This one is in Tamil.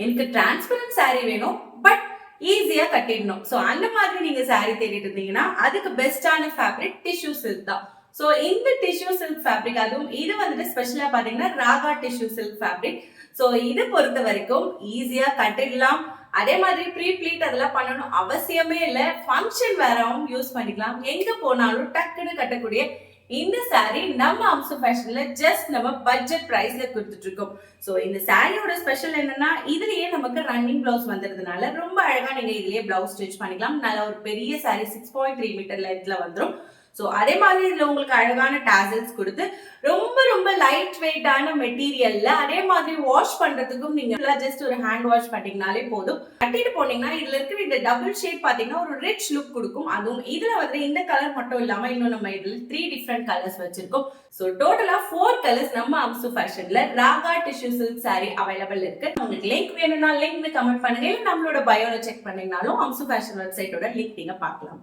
எனக்கு டிரான்ஸ்பரண்ட் saree வேணும், பட் ஈஸியா கட்டிடணும். ஸோ அந்த மாதிரி நீங்க saree தேடிட்டு இருந்தீங்கன்னா அதுக்கு பெஸ்டான ஃபேப்ரிக் டிஷ்யூ சில்க் தான். ஸோ இந்த டிஷ்யூ சில்க் ஃபேப்ரிக், அதுவும் இது வந்துட்டு ஸ்பெஷலா பாத்தீங்கன்னா Raga tissue silk fabric. So இது பொறுத்த வரைக்கும் ஈஸியா கட்டிடலாம். அதே மாதிரி ப்ரீ ப்ளீட் அதெல்லாம் பண்ணணும் அவசியமே இல்லை. ஃபங்க்ஷன் வேறாவும் யூஸ் பண்ணிக்கலாம். எங்க போனாலும் டக்குன்னு கட்டக்கூடிய இந்த saree நம்ம அம்சு ஃபேஷன்ல ஜஸ்ட் நம்ம பட்ஜெட் பிரைஸ்ல கொடுத்துட்டு இருக்கோம். ஸோ இந்த சாரியோட ஸ்பெஷல் என்னன்னா, இதுலயே நமக்கு ரன்னிங் பிளவுஸ் வந்துறதுனால ரொம்ப அழகா நீங்க இதுலயே பிளவுஸ் ஸ்டிச் பண்ணிக்கலாம். நல்ல ஒரு பெரிய saree 6.3 மீட்டர் லென்த்ல வந்துடும். ஸோ அதே மாதிரி இதுல உங்களுக்கு அழகான டாசல்ஸ் கொடுத்து ரொம்ப ரொம்ப லைட் வெயிட்டான மெட்டீரியல்ல, அதே மாதிரி வாஷ் பண்றதுக்கும் நீங்க ஜஸ்ட் ஒரு ஹேண்ட் வாஷ் பண்ணிங்கனாலே போதும். கட்டிட்டு போனீங்கன்னா இதுல இருக்கிற இந்த டபுள் ஷேட் பாத்தீங்கன்னா ஒரு ரிச் லுக் கொடுக்கும். அதுவும் இதுல வந்து இந்த கலர் மட்டும் இல்லாம இன்னும் நம்ம இதுல 3 டிஃப்ரெண்ட் கலர்ஸ் வச்சிருக்கோம். ஸோ டோட்டலா 4 கலர்ஸ் நம்ம அம்சு ஃபேஷன்ல Raga tissue silk saree available இருக்கு. உங்களுக்கு லிங்க் வேணும்னா லிங்க் கமெண்ட் பண்ணுங்க. நம்மளோட பயோல செக் பண்ணீங்கனாலும் அம்சு ஃபேஷன் வெப்சைட்டோட லிங்க் நீங்க பார்க்கலாம்.